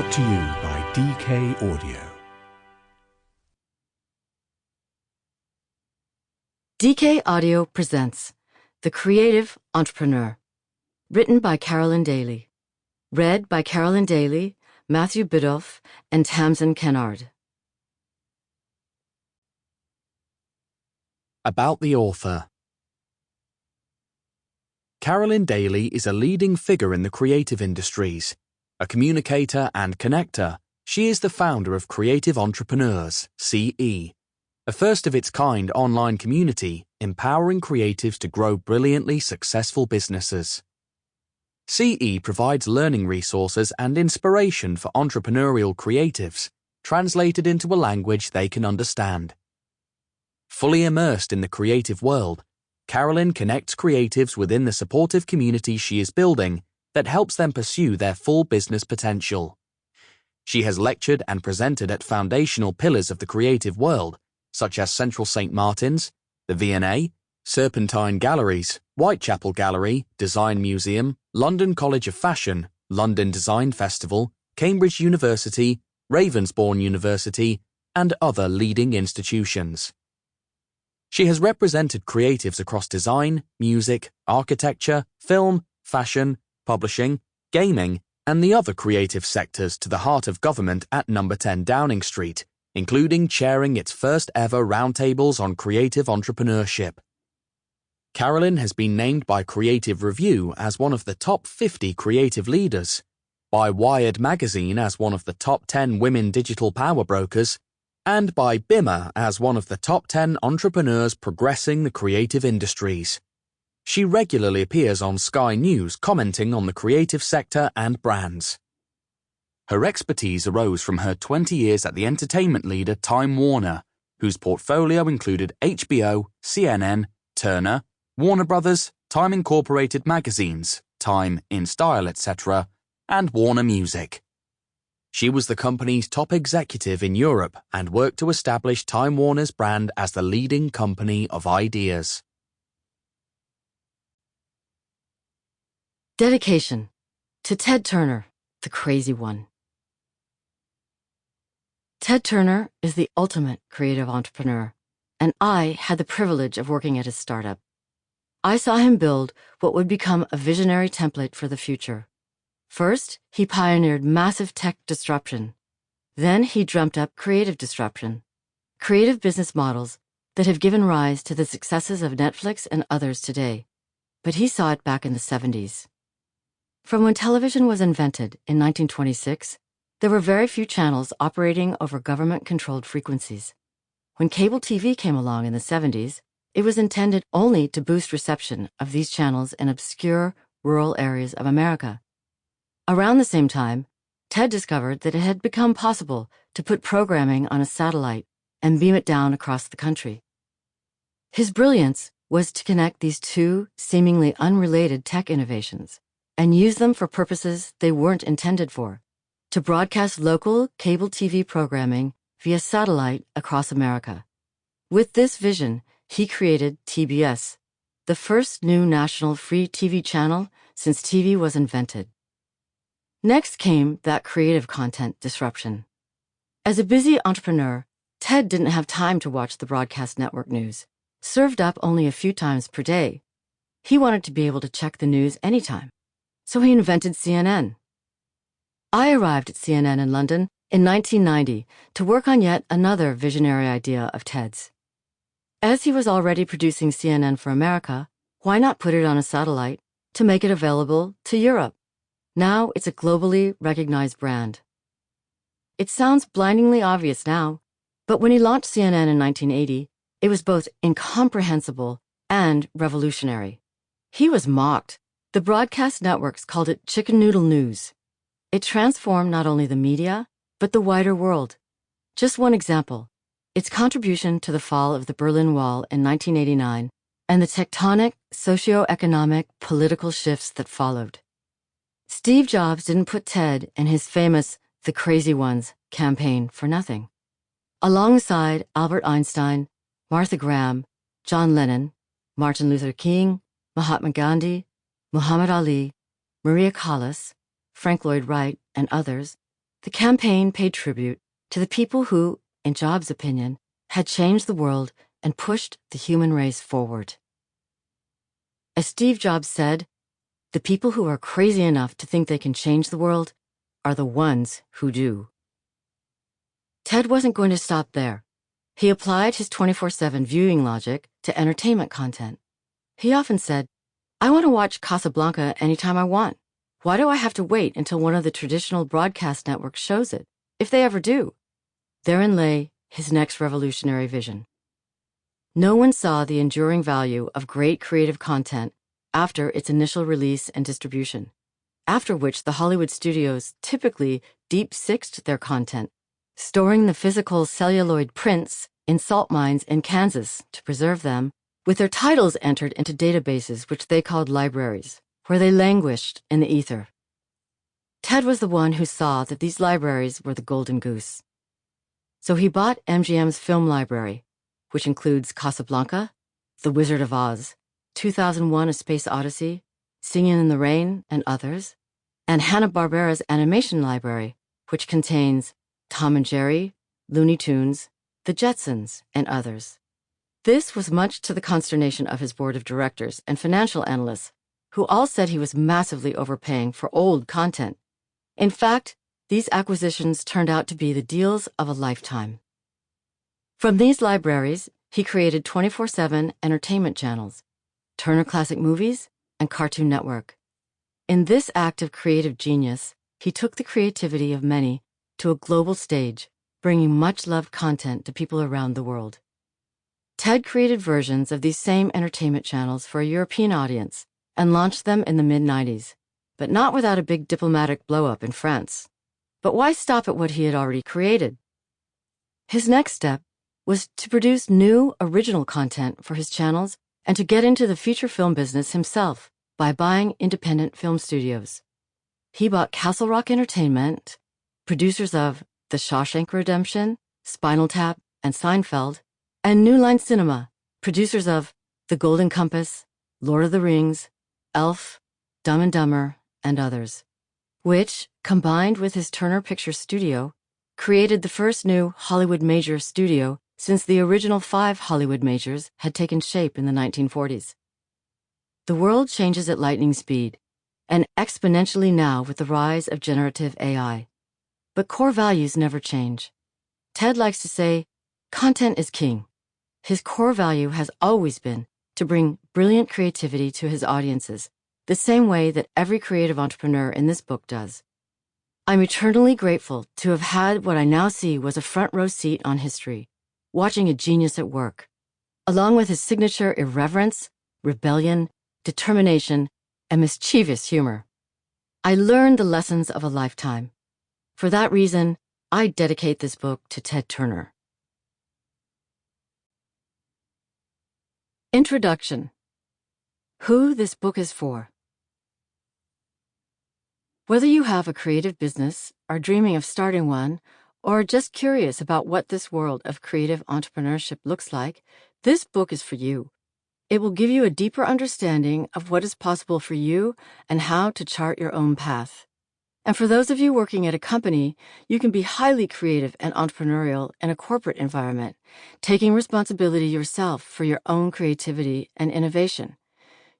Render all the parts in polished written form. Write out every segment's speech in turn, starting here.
Brought to you by DK Audio. DK Audio presents The Creative Entrepreneur, written by Carolyn Dailey, read by Carolyn Dailey, Matthew Biddulph, and Tamsin Kennard. About the author. Carolyn Dailey is a leading figure in the creative industries. A communicator and connector, she is the founder of Creative Entrepreneurs, CE, a first-of-its-kind online community empowering creatives to grow brilliantly successful businesses. CE provides learning resources and inspiration for entrepreneurial creatives, translated into a language they can understand. Fully immersed in the creative world, Carolyn connects creatives within the supportive community she is building that helps them pursue their full business potential. She has lectured and presented at foundational pillars of the creative world, such as Central St. Martin's, the V&A, Serpentine Galleries, Whitechapel Gallery, Design Museum, London College of Fashion, London Design Festival, Cambridge University, Ravensbourne University, and other leading institutions. She has represented creatives across design, music, architecture, film, fashion, publishing, gaming, and the other creative sectors to the heart of government at No. 10 Downing Street, including chairing its first ever roundtables on creative entrepreneurship. Carolyn has been named by Creative Review as one of the top 50 creative leaders, by Wired magazine as one of the top 10 women digital power brokers, and by BIMA as one of the top 10 entrepreneurs progressing the creative industries. She regularly appears on Sky News commenting on the creative sector and brands. Her expertise arose from her 20 years at the entertainment leader Time Warner, whose portfolio included HBO, CNN, Turner, Warner Brothers, Time Incorporated magazines, Time, In Style, etc., and Warner Music. She was the company's top executive in Europe and worked to establish Time Warner's brand as the leading company of ideas. Dedication to Ted Turner, the crazy one. Ted Turner is the ultimate creative entrepreneur, and I had the privilege of working at his startup. I saw him build what would become a visionary template for the future. First, he pioneered massive tech disruption. Then he dreamt up creative disruption, creative business models that have given rise to the successes of Netflix and others today. But he saw it back in the 70s. From when television was invented in 1926, there were very few channels operating over government-controlled frequencies. When cable TV came along in the 70s, it was intended only to boost reception of these channels in obscure, rural areas of America. Around the same time, Ted discovered that it had become possible to put programming on a satellite and beam it down across the country. His brilliance was to connect these two seemingly unrelated tech innovations and use them for purposes they weren't intended for, to broadcast local cable TV programming via satellite across America. With this vision, he created TBS, the first new national free TV channel since TV was invented. Next came that creative content disruption. As a busy entrepreneur, Ted didn't have time to watch the broadcast network news, served up only a few times per day. He wanted to be able to check the news anytime, so he invented CNN. I arrived at CNN in London in 1990 to work on yet another visionary idea of Ted's. As he was already producing CNN for America, why not put it on a satellite to make it available to Europe? Now it's a globally recognized brand. It sounds blindingly obvious now, but when he launched CNN in 1980, it was both incomprehensible and revolutionary. He was mocked. The broadcast networks called it chicken noodle news. It transformed not only the media, but the wider world. Just one example, its contribution to the fall of the Berlin Wall in 1989 and the tectonic, socio-economic, political shifts that followed. Steve Jobs didn't put Ted in his famous The Crazy Ones campaign for nothing. Alongside Albert Einstein, Martha Graham, John Lennon, Martin Luther King, Mahatma Gandhi, Muhammad Ali, Maria Callas, Frank Lloyd Wright, and others, The campaign paid tribute to the people who, in Jobs' opinion, had changed the world and pushed the human race forward. As Steve Jobs said, the people who are crazy enough to think they can change the world are the ones who do. Ted wasn't going to stop there. He applied his 24/7 viewing logic to entertainment content. He often said, "I want to watch Casablanca anytime I want. Why do I have to wait until one of the traditional broadcast networks shows it, if they ever do?" Therein lay his next revolutionary vision. No one saw the enduring value of great creative content after its initial release and distribution, after which the Hollywood studios typically deep-sixed their content, storing the physical celluloid prints in salt mines in Kansas to preserve them, with their titles entered into databases which they called libraries, where they languished in the ether. Ted was the one who saw that these libraries were the golden goose. So he bought MGM's film library, which includes Casablanca, The Wizard of Oz, 2001: A Space Odyssey, Singin' in the Rain, and others, and Hanna-Barbera's animation library, which contains Tom and Jerry, Looney Tunes, The Jetsons, and others. This was much to the consternation of his board of directors and financial analysts, who all said he was massively overpaying for old content. In fact, these acquisitions turned out to be the deals of a lifetime. From these libraries, he created 24/7 entertainment channels, Turner Classic Movies, and Cartoon Network. In this act of creative genius, he took the creativity of many to a global stage, bringing much-loved content to people around the world. Ted created versions of these same entertainment channels for a European audience and launched them in the mid-90s, but not without a big diplomatic blow-up in France. But why stop at what he had already created? His next step was to produce new, original content for his channels and to get into the feature film business himself by buying independent film studios. He bought Castle Rock Entertainment, producers of The Shawshank Redemption, Spinal Tap, and Seinfeld, and New Line Cinema, producers of The Golden Compass, Lord of the Rings, Elf, Dumb and Dumber, and others, which, combined with his Turner Pictures studio, created the first new Hollywood major studio since the original 5 Hollywood majors had taken shape in the 1940s. The world changes at lightning speed, and exponentially now with the rise of generative AI. But core values never change. Ted likes to say, content is king. His core value has always been to bring brilliant creativity to his audiences, the same way that every creative entrepreneur in this book does. I'm eternally grateful to have had what I now see was a front row seat on history, watching a genius at work, along with his signature irreverence, rebellion, determination, and mischievous humor. I learned the lessons of a lifetime. For that reason, I dedicate this book to Ted Turner. Introduction. Who this book is for. Whether you have a creative business, are dreaming of starting one, or are just curious about what this world of creative entrepreneurship looks like, this book is for you. It will give you a deeper understanding of what is possible for you and how to chart your own path. And for those of you working at a company, you can be highly creative and entrepreneurial in a corporate environment, taking responsibility yourself for your own creativity and innovation.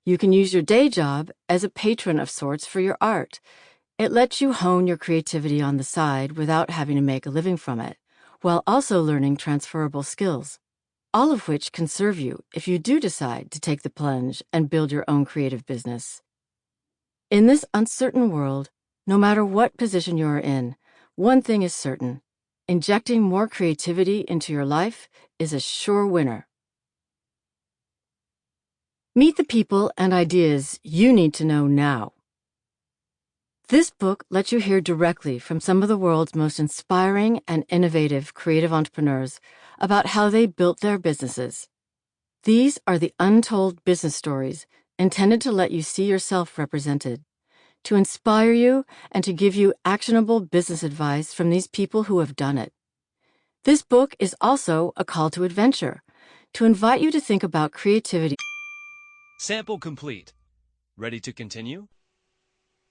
You can use your day job as a patron of sorts for your art. It lets you hone your creativity on the side without having to make a living from it, while also learning transferable skills, all of which can serve you if you do decide to take the plunge and build your own creative business. In this uncertain world, no matter what position you are in, one thing is certain: injecting more creativity into your life is a sure winner. Meet the people and ideas you need to know now. This book lets you hear directly from some of the world's most inspiring and innovative creative entrepreneurs about how they built their businesses. These are the untold business stories intended to let you see yourself represented, to inspire you and to give you actionable business advice from these people who have done it. This book is also a call to adventure, to invite you to think about creativity. Sample complete. Ready to continue?